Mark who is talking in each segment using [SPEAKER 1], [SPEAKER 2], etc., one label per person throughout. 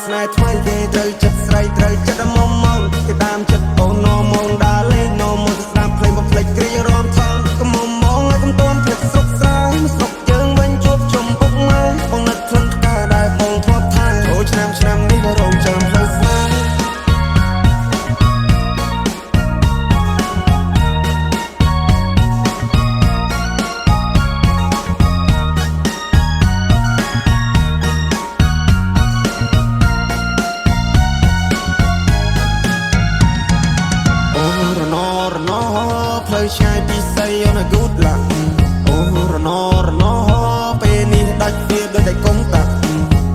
[SPEAKER 1] ស្នេហ៍ថ្មីគេត្រូវចិត្តស្រីត្រូវចិត្តមុំមកគេតាមចិត្តអូននោមងដើរលេងនោមងស្ដាប់ភ្លេងបំភ្លេចគ្រារំថងកុំមងឲ្យកុំទាន់ភ្លេចស្រុកស្រែស្រុកយើងវិញជួបជុំពុកម៉ែបងនឹកខ្លឹមផ្កាដែលបងធ្លាប់ថាចូលឆ្នាំនេះក៏រងចាំផ្លូវស្នេហ៍ផ្លូវឆ្ងាយពីស័យអូន good luck អូរណពេលនេះដាច់វាដូចតែកុំតាក់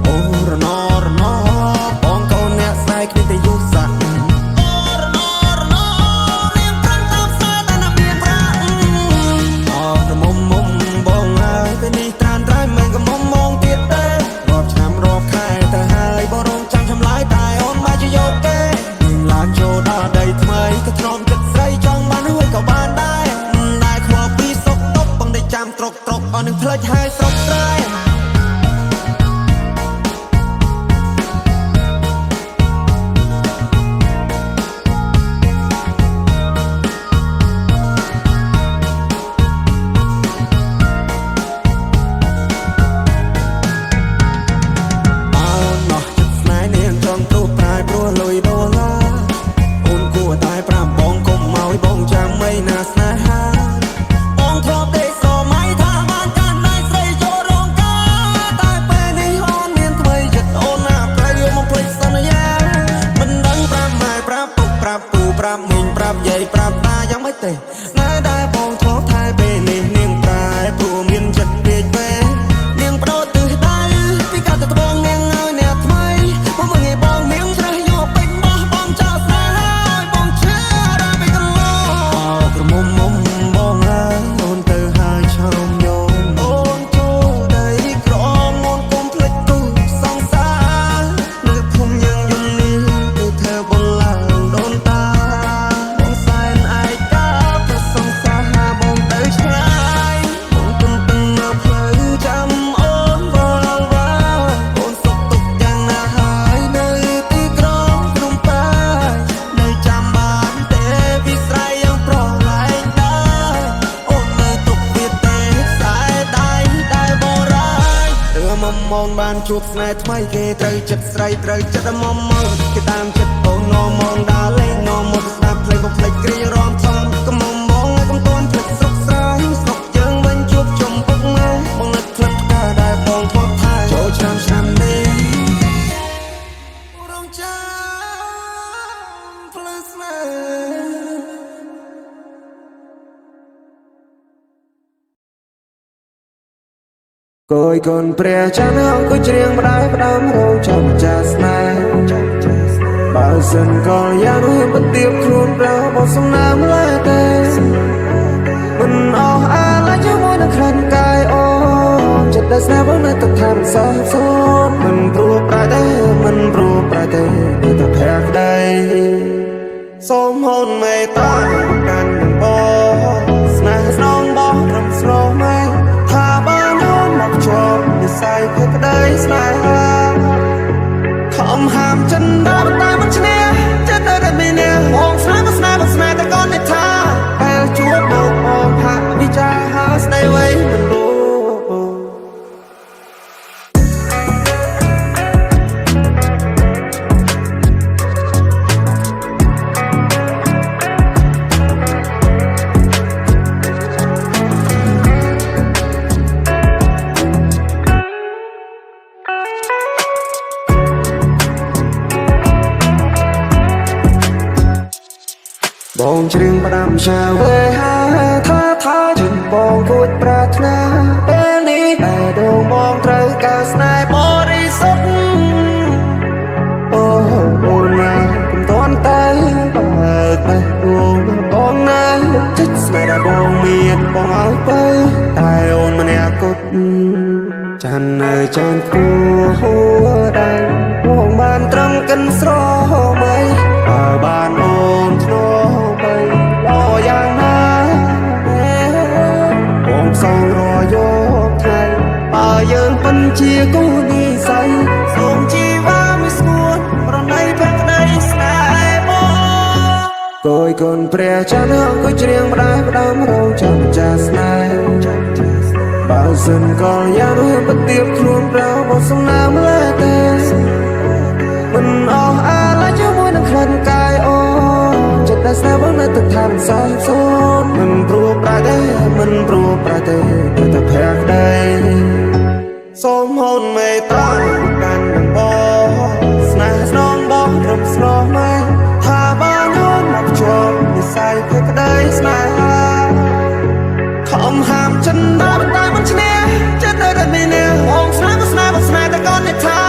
[SPEAKER 1] អូរណបងកូនអ្នកស្នេហ៍គ្នាតែយូរសាក់អូរណនាងប្រាំងតាមស្នេហ៍តែណាមានប្រាំងអូរមុំបងហើយពេលនេះត្រានត្រៃមិនក៏មុំទៀតទេរាប់ឆ្នាំរាប់ខែទៅហើយបងរងចាំឆ្លាយតែអូនមកជាយកទេនឹងឡើងចូលដល់ដីថ្មីក៏ទ្រាំចិត្តស្រីចង់បានហើយក៏បានដែរខ្វល់ពីសុខទុក្ខបងได้ចាំត្រុកអស់នឹងផ្លេចហើយស្រុកស្រែប្រាប់មីងប្រាប់យាយប្រាប់តាយ៉ាងម៉េចទេណែដែលបងធ្លាប់ថែពេលនេះនាងប្រែព្រោះមានចិត្តពេកពេនាងបដូរទិសដៅពីកាត់ទៅត្បូងនាងឲ្យអ្នកថ្មីមកមើលងាយបងនាងច្រេះយកពេញបោះបងចោលស្នេហ៍ឲ្យបងឈឺដល់ពេលកន្លងអោក្រមុំបងហើយអូនទៅហើយឆោមយំអូនចូលដីក្រមអូនគុំភ្លេចគូសង្សារនៅភូមិយើងយំនេះទៅធ្វើបងឡើងដូនតាមងបានជួបស្នេហ៍ថ្មីគេត្រូវចិត្តស្រីត្រូវចិត្តមុំមកគេតាមចិត្តអូននោមងដើរលេងនោមងស្ដាប់ភ្លេងបំភ្លេចគ្រារំថងកុំមងឲ្យកុំទាន់ភ្លេចស្រុកស្រែស្រុកយើងវិញជួបជុំពុកម៉ែបងនឹកខ្លឹមផ្កាដែលបងធ្លាប់ថាចូលឆ្នាំនេះរងចាំផ្លូវស្នេហ៍គួយកូនព្រះច័ន្ទអង្គុយច្រៀងម្ដាយផ្ដាំរងចាំចាស់ស្នេហ៍បើសិនក៏យ៉ាងហ៊ានបន្ទាបខ្លួនប្រោបសំណាមឡើយទេមិនអស់អាឡ័យជាមួយនឹងក្លិនកាយអូនចិត្តដែលស្នេហ៍បងនៅទឹកថាមិនសោះសូនមិនព្រោះប្រែទេនៅតែភ័ក្រក្ដីសូមហូនមេត្តាកាន់នឹងបងស្នេហ៍ស្នងបងត្រឹមស្រស់ម៉ែថាបានមកជាប់និស័យភក្តីស្នេហាខំហាមចិនដល់តែមិនឈ្នះចិត្តតែមានអ្នកបងស្នេហ៍តែកូននេះថាពេលជួបមកបងហាក់វិចារហើយស្ដីអ្វីមិនรู้បងច្រៀងផ្ដាំឆាវេហាថាជិនបងគួចប្រាថ្នាពេលនេះតែដងបងត្រូវការស្នេហ៍បរិសុទ្ធអូអូនណាកុំតន់តែបើតែបងណាចិត្តស្នេហ៍ដែលបងមានបងឲ្យទៅតែអូនម្នាក់គត់ចាននៅចានគួហួដែរបងបានត្រឹមកិនស្រមៃបើបានអូនធ្នោបីលោយ៉ាងណាបងសងរយកថ្ងៃបើយើងពិនជាគូនិស័យសូមជីវ៉ាមិនស្ងួ គយគុណព្រះច័ន្ទហងគួយច្រៀងផ្ដាយផ្ដាំរងចាំចាស្នេហ៍បើសិនកលយ៉ាងនោះបទៀបខ្លួនប្រោបសំណាមលែតែមិនអស់អាឡ័យជាមួយនឹងក្លិនកាយអូចិត្តតែស្នេហ៍បងនៅទឹកថាមិនសោះសូនមិនព្រោះប្រែទេមិនព្រោះប្រែទេតែភ័ក្រក្ដីសូមហូនមេត្រាកាន់នឹងបងស្នេហ៍ស្នងបងរំស្រស់ម៉ែថាបានយល់មកជាប់និស័យភ័ក្រក្ដីស្នេហាខំហាមចិនដល់តែមិនឈ្នះចិត្តនៅតែមានបងស្នេហ៍ស្នេហ៍ស្នេហ៍តែកូននេះថា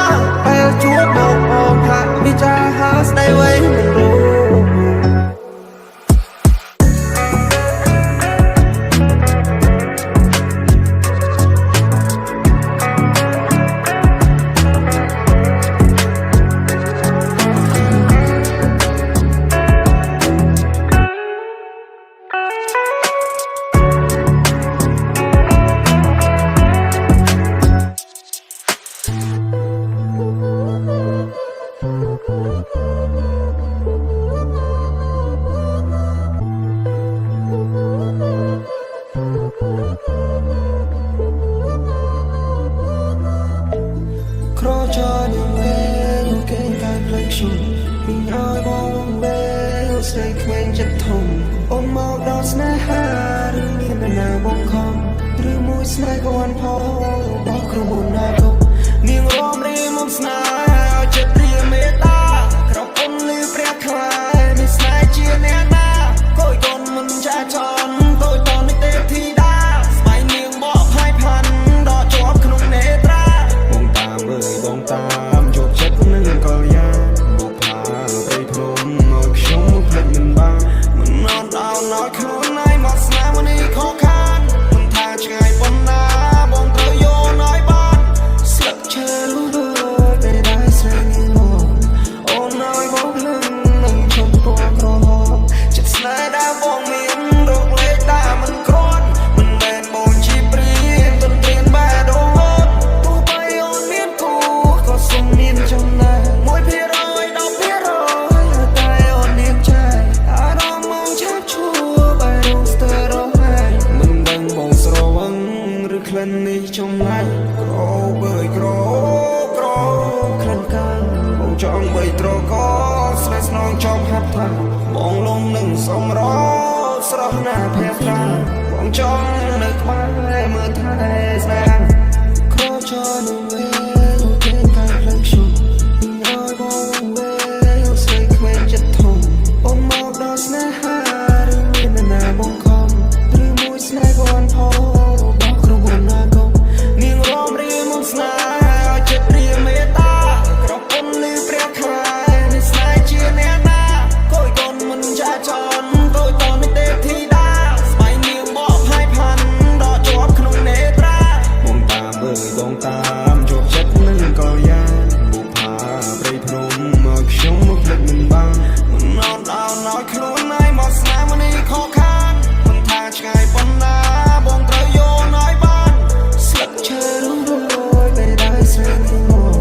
[SPEAKER 1] ពេលជួបមកបងថាវិចារហាស្ដីវែងមិនรู้ក្រចនឹងវេលោកគេកាយផ្លេចខ្ញុំពីឲ្យបងវេស្រីក្មេងចិត្តធំអូនមកដល់ស្នេហាឬមាននរណាបងខំឬមួយស្នេហ៍ក៏បានផលបោះក្រុមអូនណាកុកនាងរំរីមុំស្នេហ៍ឲ្យចិត្តព្រាមេត្តាក្រពុំលឺព្រះខ្លាយនេះស្នេហ៍ជាអ្នកណាគួយកូនមិនចាចនតូចតនេះទេធីតាស្បៃនាងបកផាយផាន់ដល់ជាប់ក្នុងនេត្រាបងតាមអើយបងតាមជោគចិត្តនឹងកលយាមកផាព្រៃភ្នំឲ្យខ្ញុំភ្លេចមិនបានមិនអត់អោនឲ្យខ្លួនណៃមកស្នាមនេះខកខានមិនថាឆ្ងាយប៉ុណ្ណាបងត្រូវយកឲ្យបានស្លឹកឈើលូតពេលដែលស្រែងមកអូនឲ្យបងភ្លឹងនឹងឈប់ពណ៌ក្រហមចិត្តស្នេហ៍ដែលបងមានរកលេខតែមិនគ្រាន់មិនមែនបងជាព្រៀនទន្ទ្រានបែរដូនទោះបីអូនមានគូក៏សុំមានចំណែក1%10%តែអូននាងចែកអារម្មណ៍មកឆាប់ឈួរបែររងស្ទើររហែកមិនដឹងបងស្រវឹងឬក្លិននេះចម្លែកក្របើយក្រក្លិនកានបងចង់បីត្រកស្នេហ៍ស្នងចង់ហាត់ថាបងលំនឹងសំរស្រស់ណាស់ភ័ក្រតាបងចង់នៅក្បែរមើលថែស្នេហ៍ក្រចនឹងវេលោកគេកាយផ្លេចខ្ញុំពីឲ្យបងវេស្រីក្មេងចិត្តធំអូនមកដល់ស្នេហាឬមាននរណាបងខំឬមួយស្នេហ៍ក៏បានផលរបស់ក្រុមអូនណាកុកនាងរំរីមុំស្នេហ៍ឲ្យចិត្តព្រាមេត្តាក្រពុំលឺព្រះខ្លាយនេះស្នេហ៍ជាអ្នកណាគួយកូនមិនចាចនតូចតនេះទេធីតាស្បៃនាងបកផាយផាន់ដល់ជាប់ក្នុងនេត្រាបងតាមអើយបងតាមជោគចិត្តនឹងកលយាបុផាព្រៃភ្នំមកខ្ញុំមកភ្លេចមិនបានមិនអត់អោនឲ្យខ្លួនណៃមកស្នាមនេះខកខានមិនថាឆ្ងាយប៉ុណ្ណាបងត្រូវយកឲ្យបានស្លឹកឈើរំរយពេលដែលស្រែងមក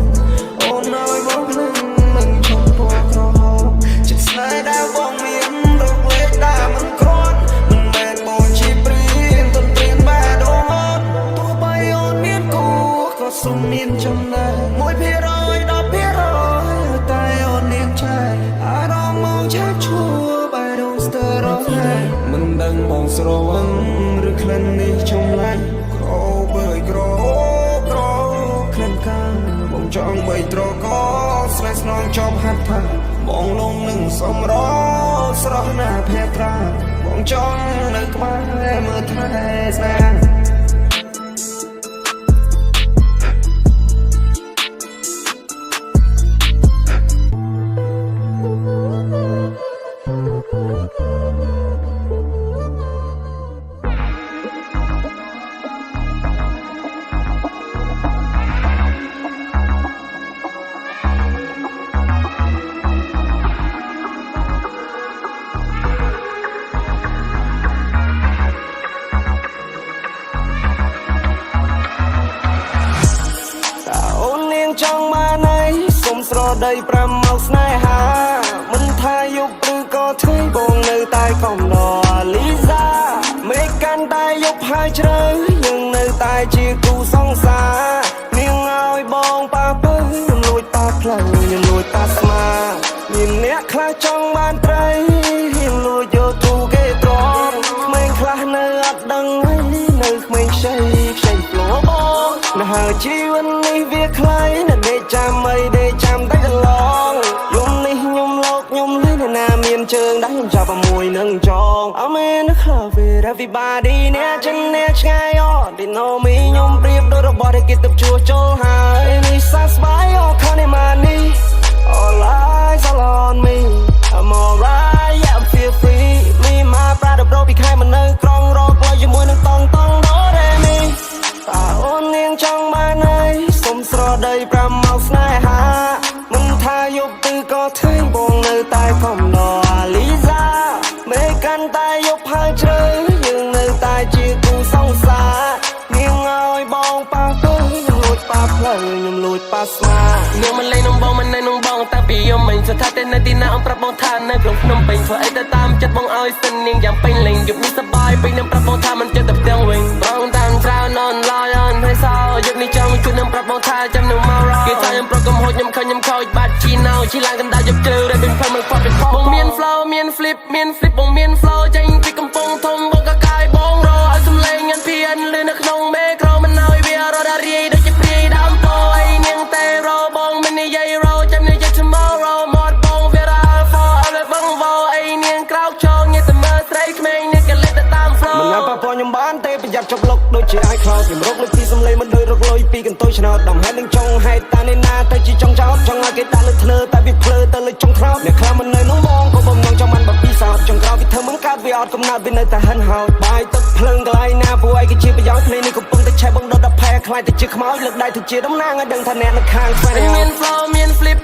[SPEAKER 1] អូនឲ្យបងភ្លឹងនឹងឈប់ពណ៌ក្រហមចិត្តស្នេហ៍ដែលបងមានរកលេខតែមិនគ្រាន់មិនមែនបងជាព្រៀនទន្ទ្រានបែរដូនទោះបីអូនមានគូក៏សុំមានចំណែក1%10%តែអូននាងចែកអារម្មណ៍មកឆាប់ឈួរបែររងស្ទើររហែកមិនដឹងបងស្រវឹងឬក្លិននេះចម្លែកក្របើយក្រក្លិនកានបងចង់បីត្រកស្នេហ៍ស្នងចប់ហាត់ថាបងលងនឹងសំរស្រស់ណាស់ភ័ក្រតាបងចង់នៅក្បែរមើលថែស្នេហ៍ចង់បានអីសុំស្រដី5មកស្នេហាមិនថាយប់ឬក៏ថ្ងៃបង ខ្លះចង់បានត្រីហ៊ានលួចយកទូគេត្រង់ក្មេងខ្លះនៅអត់ដឹងហើយនៅក្មេងខ្ចីផ្លោបងនៅហើយជីវិតនេះវាខ្លីនៅដេកចាំអីដេកចាំតែកន្លងយំនេះខ្ញុំលោកខ្ញុំលេងណាមានជើងដែរខ្ញុំចាប់អាមួយនឹងចង I'm in the club with everybody អ្នកចិនអ្នកឆ្ងាយអត់ They know me ខ្ញុំប្រៀបដូចរបស់ដែលគេទៅជួសជុលហើយនេះសះស្បាយអត់ខនម៉ានី All eyes all on me I'm alright yeah I'm feel free me my brother bro ពីខែមកនៅក្រុងរកផ្លូវជាមួយនឹងតង់ដូរ៉េមីតើអូននាងចង់បានអីសុំស្រដី5ម៉ោងស្នេហាមិនថាយប់ឬក៏ថ្ងៃបងនៅតែខំរអាលីសាមេកាន់តែយប់ហើយជ្រៅយើងនៅតែជាគូសង្សារនាងឲ្យបងប៉ះទៅខ្ញុំលួចប៉ះផ្លូវខ្ញុំលួចប៉ះស្មានាងមិនលេងនំបងមិននៅនំបងតែពីយំមិញស្ថិតតែនៅទីណាអងប្រាប់បងថានៅក្នុងភ្នំពេញធ្វើអីទៅតាមចិត្តបងឲ្យសិននាងយ៉ាងពេញលេងយប់នេះសប្បាយពេញនឹងប្រាប់បងថាមិនចិត្តទៅផ្ទាំងវិញបងតាមច្រើននន់ឡាយអនហើយសោយប់នេះចង់ជួយនឹងប្រាប់បងថាចាំនឹងមករកគេថាខ្ញុំប្រកកំហុសខ្ញុំខឹងខ្ញុំខូចបាត់ជីណៅជីឡើងកណ្ដាលយប់ជ្រៅដែលពេញផ្លូវមិនខ្វល់ពីបងមាន flow មាន flip បងមាន flow ចេញពីកំពង់ធំបងក៏កាយបងរឲ្យសំឡេងញ៉ាំភៀនលឺនៅក្នុងមេក្រូមិនឲ្យវារត់រាយដូចជាព្រាយដើមពោអីនាងតែរបងមិននិយាយរចាំនិយាយ tomorrow មកបងវារ៉ា for ឲ្យបងវ៉ោអីនាងក្រោកចងញ៉ាំតែមើលស្រីក្មេងនេះក៏លេចទៅតាម flow មិនណាប៉ះពខ្ញុំបានទេប្រយ័ត្នជប់លុកដូចជាអាចខ្លោចខ្ញុំរកលើពីសំឡេងមិនដូចរកលុយពីកន្ទុយឆ្នោតដំហេតុនឹងចង់ហេតុតានេះណាទៅជាចង់ចោតចង់ឲ្យគេដាក់លើធ្នើតែវាភ្លើទៅលើចុងក្រោតអ្នកខ្លះមិននៅនោះបងក៏បំណងចង់បានបពីសោតចង់ក្រោតវាធ្វើមិនកើតវាអត់កំណត់វានៅតែហិនហោចបាយទឹកភ្លើងកន្លែងណាពួកឯងគេជាប្រយោជន៍ភ្លេងនេះកំពុងតែឆេះបងដុតដល់ផែខ្លាយទៅជាខ្មោចលើកដៃទៅជាតំណាងឲ្យដឹងថាអ្នកនៅខាងស្វែងមាន flow មាន flip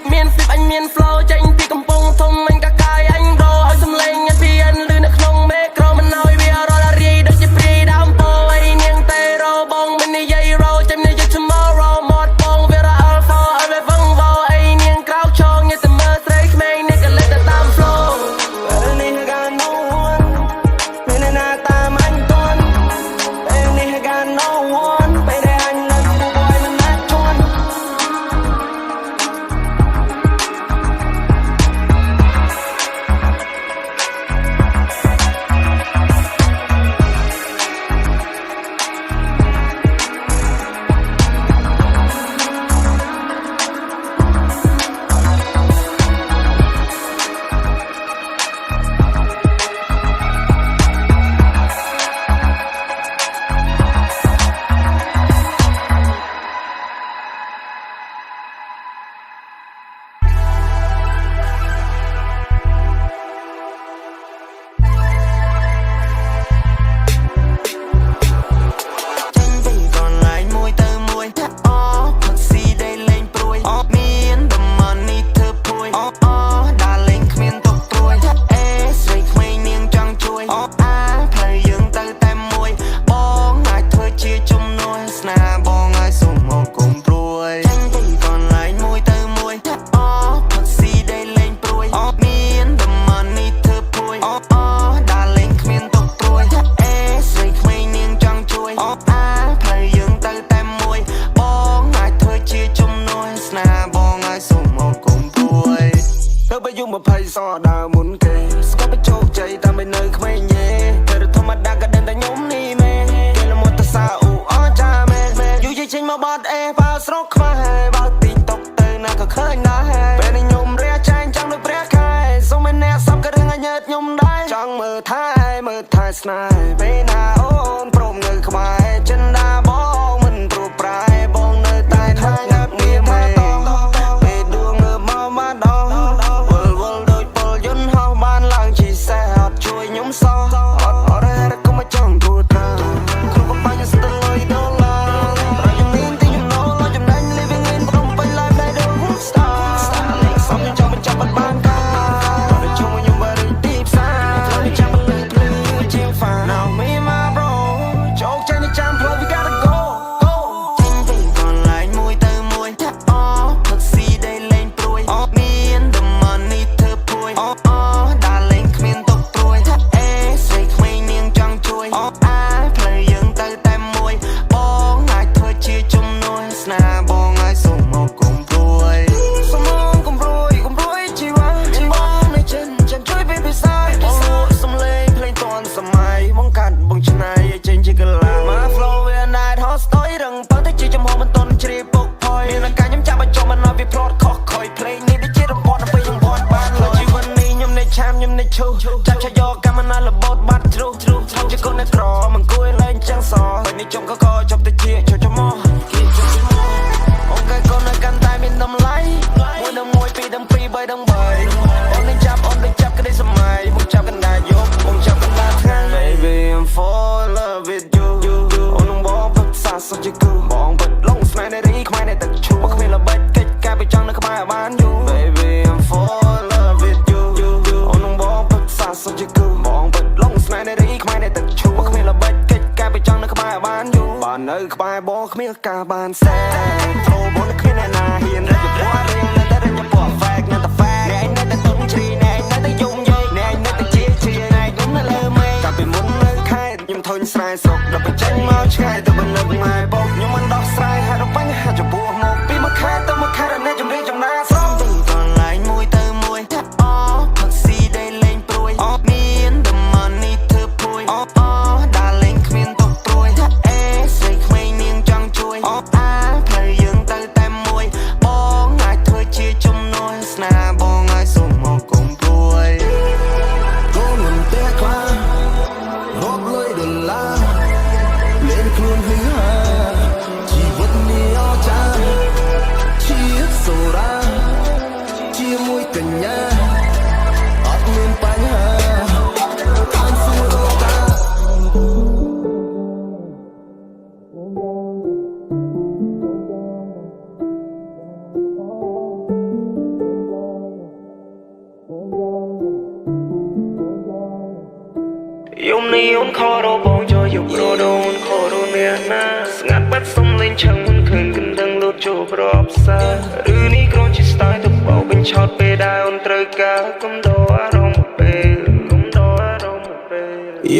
[SPEAKER 1] អញមាន flow ចេញពីកំពង់ធំអញក៏កាយអញរឲ្យសំឡេងញ៉ាំភៀនលឺនៅក្នុងមេក្រូមិនឲ្យវារត់រាយដូចជាព្រាយដើមពោអីនាងតែរបងមិននិយាយរចាំនិយាយ tomorrow មកបងវារ៉ា alpha ឲ្យវងវ៉ោអីនាងក្រោកចងញ៉ាំតែមើលស្រីក្មេងនេះក៏លេចទៅតាម flow នេះ got no one មានណាតាមអញតន់នេះ got no one ពេលដែលអញនៅពួកឲ្យមិនណាជន់ 20សដើមុនគេស្គប់ជោគជ័យតែមិននៅក្មេងយេតែធម្មតាក៏ដឹងតែខ្ញុំនេះមែនគេលមុតតសាអ៊ូអចាមែនយូរចេញមកបាត់អេបើស្រុកខ្មែរបើទីតុកទៅណាក៏ឃើញដែរពេលនេះខ្ញុំរះចាញ់ចង់ដូចព្រះខែសុំមិនអ្នកសំក៏រឿងឲ្យញើតខ្ញុំដែរចង់មើលថែស្នេហ៍ពេលណាអូនព្រមនៅខ្មែរចិនដាបងមិនព្រោះប្រែបងនៅតែថាញ៉ាប់ងៀមទេពេលដួងមើលមកមកដល់វល់ដូចពលយន្តហោះបានឡើងជីសេះអត់ជួយខ្ញុំសោះអត់រ៉េក៏មកចង់ទួតត្រាគ្រប់កំបញ្ញស្ទើរលុយដុល្លារប្រយមានទីខ្ញុំណូលចំណេញ living in ព្រមពេញ life ដែលដូច star សំខ្ញុំចង់បញ្ចប់បានការតែជុំខ្ញុំបរិទីផ្សារចាំលើភ្លឺជាង Now me and my bro ในชูจับชายกำมันน่าละบดบัดทรูทำจะคนในกรอมันกุ้ยเล่นจังสอไปในจงก็คอยจับตะเกียบจะมอโอเคคนในกันตายมีดำไหลมวยดำมวยปีดำปีใบดำใบonได้จับก็ได้สมัยมึงจับกันได้ยกมึงจับกันได้แทง Baby I'm fall in love with you โอ้น้องบอกภาษาสัจกูมองเปิดลงสมัยในรีขมายในตึกชูว่าเขาไม่ระเบิดกิจการไปจังในขมายบ้านอยู่ Baby I'm fall in love with you โอ้น้องบอกภาษาสัจกูมองเปิดลงสมัยในรีขมายในตึกชูว่าเขาไม่ระเบิดกิจการไปจังในขมายบ้านอยู่บ้านเอ๋ยขมายบอกเขาไม่กล้าบ้านแซ่โทรบนขึ้นในนาเฮียนเรื่องจะพูดเรื่องนั้นแต่เรื่องจะปวดแฟกนั่นแต่แฟกแน่นั่นแต่ต้นชีแน่นั่นแต่ยุ่งเย่แน่นั่นแต่เจี๊ยเจี๊ยแน่ยุ่งนั่นเลยไม่กลับไปมุนเลยแค่ยิ่งทนสายสกเราไปเจ๊งมาใช่แต่มันเลิกไม่บอกยังมันดอกสายหาเราไปหาจะบวกหมกปีมาแค่ต้องมาแค่เราเนี่ยจำเรียกจำหน้าซ้อมตึงก่อนไหลมวยเติมมวยอ๋อผักซีได้เล่นปลุยเมียนดำมันนี่เธอพุยด่าเล่นเมียนตกปลุยใส่ไม่เนียงจังช่วยเพลย์ยังเติมแต่มวยบองไงเธอเชียร์จมน้อยสนาบองไงส่งหมอกกลมปลุยก็มันเตะคลารบเลยเดินลาเล่นคลุนให้หาชีวิตนี้เอาใจชีวิตโซราชีมวยกันยาอดเมียนปัญหาทางสู้โลกายมนิยมขอรบองจอยกรอโดนขอรเนียนาสงัดบัดสมเล่นช่างมันคืนกันดังโลดโจบรอบซาหรือนี่กรอนชิสไตล์ถูกเบาเป็นช็อตไปดาวน์เตรกากุมดออารมณ์เปกุมดออารมณ์เป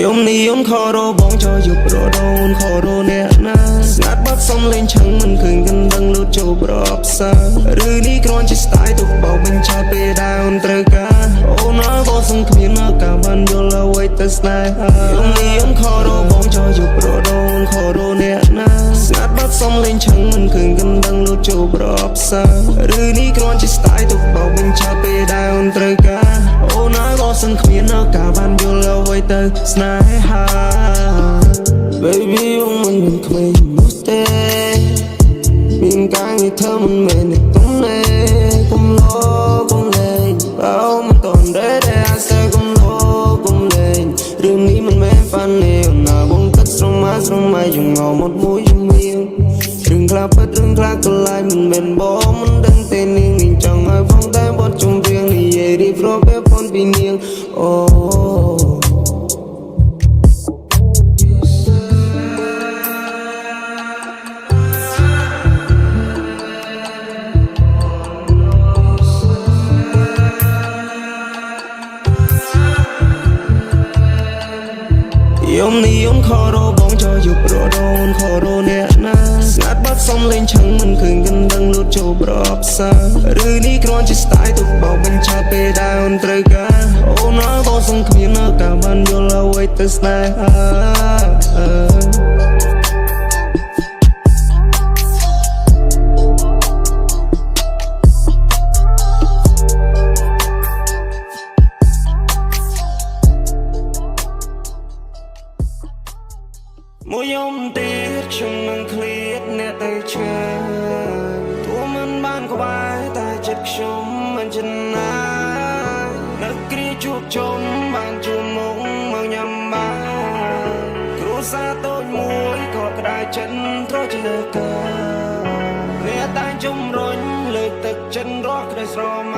[SPEAKER 1] ยมนิยมขอรบองจอยกรอโดนขอรเนียนาสงัดบัดสมเล่นช่างมันคืนกันดังโลดโจบรอบซาหรือนี่กรอนชิสไตล์ถูกเบาเป็นช็อตไปดาวน์เตรกาโอ้น้าบอกสังเวียนกาบันโยลาไว้แต่สไนฮายมนิยมขอรบองจอยกรอโดนขอรเนียนาสงัดบัดสมเล่นช่างมันคืนกันดังโลดโจบรอบซาหรือนี่กรอนชิสไตล์ถูกเบาเป็นช็อตไปดาวน์เตรกาโอ้น้าบอกสังเวียนกาบันโยลาไว้แต่สไนฮาย Baby มันเป็นคลีนมุสเตมีการให้เธอมันไม่ได้ตรงไหนกุมโลกุมเลยเอามันตอนได้อาศัยกุมโลกุมเลยเรื่องนี้มันไม่ฝันเองหน้าบงกัดสรงมายังเงาหมดมุ้ยยังมีเรื่องคลาปัดเรื่องคลาก็ลายมันเป็นบ่มันดังเต้นนิ่งจังให้ฟังแต่บทจงเรียงนี่เย่รีบรอเป๊ะพนปีเนียงโอ้ยมนิยมขอรบองจอยกรอโดนขอรเนียนาสงัดบัดสมเล่นช่างมันคืนกันดังโลดโจบรอบซาหรือนี่กรอนชิสไตล์ถูกเบาเป็นช็อตไปดาวน์เตรกาโอ้น้าบอกสังเวียนกาบันโยลาไว้แต่สไนฮามวยยมตีชุ่มมันเคลียดเนี่ยแต่เชื่อตัวมันบ้านก็บายแต่เจ็บชุ่มมันจะนายนักกรีจุกจมบ้านจุ่มมงมังยำบ้านครูซาโต้มวยก็กระไดฉันเพราะเจอกันเนี่ยตายจุ่มร้อนเลยตึกฉันรอกได้สรอไหม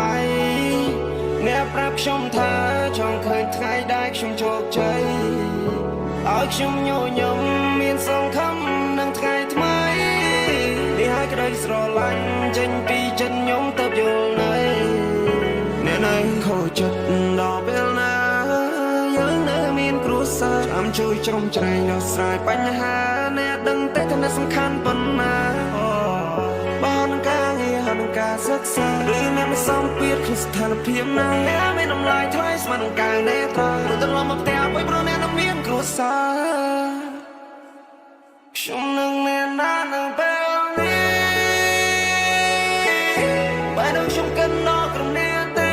[SPEAKER 1] เนี่ยปรับชมท่าจองเคยไทยได้ชมโชคใจเอาชมโยยมมีสองคำนั่งไทยทำไมนี่ให้กระไดสรอลันจันปีจันยมเติบอยู่ในเนี่ยในโคจัดดอกเบลนายังเนื้อมีนครูซาจำช่วยจมใจเราสายปัญหาเนี่ยดังแต่ท่านสำคัญปัญหาบ้านกาเงียบกาศึกษาหรือแม้ไม่ซ้ำเปียดคือสถานเพียงนั้นแม้ไม่น้ำลายถ้อยสมันกลางเนตราหรือตลอดมาแต่ไปเพราะแน่น้ำเมียนครูซาช่วงหนึ่งเนียนานเบลนี้ไปดูชมกันนอกกรุงเนียตี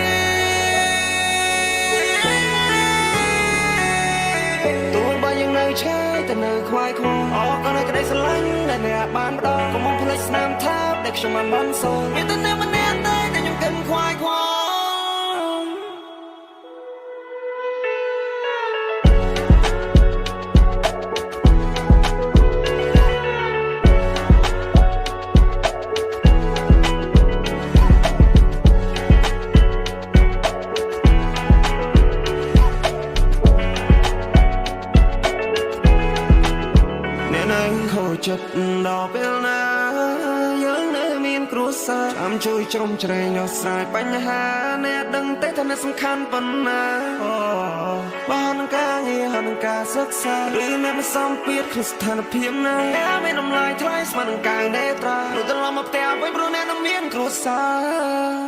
[SPEAKER 1] តែនៅខ្វាយខ្វល់អរក៏នៅក្តីស្រឡាញ់ដែលអ្នកបានផ្ដល់កុំមកភ្លេចស្នាមថាបដែលខ្ញុំបានសូមមានតែអ្នកម្នាក់តែខ្ញុំគិតខ្វាយខ្វល់ខូចចិត្តដល់ពេលណាយើងនៅមានគ្រួសារចាំជួយជ្រោមជ្រែងដោះស្រាយបញ្ហាអ្នកដឹងទេថាអ្នកសំខាន់ប៉ុណ្ណាបាននឹងការងារហើយនឹងការសិក្សាឬអ្នកមិនសមពាក្យក្នុងស្ថានភាពណាអ្នកមានតម្លៃថ្លៃស្មើនឹងកាយនេត្រានោះត្រឡប់មកផ្ទះវិញព្រោះអ្នកនឹងមានគ្រួសារ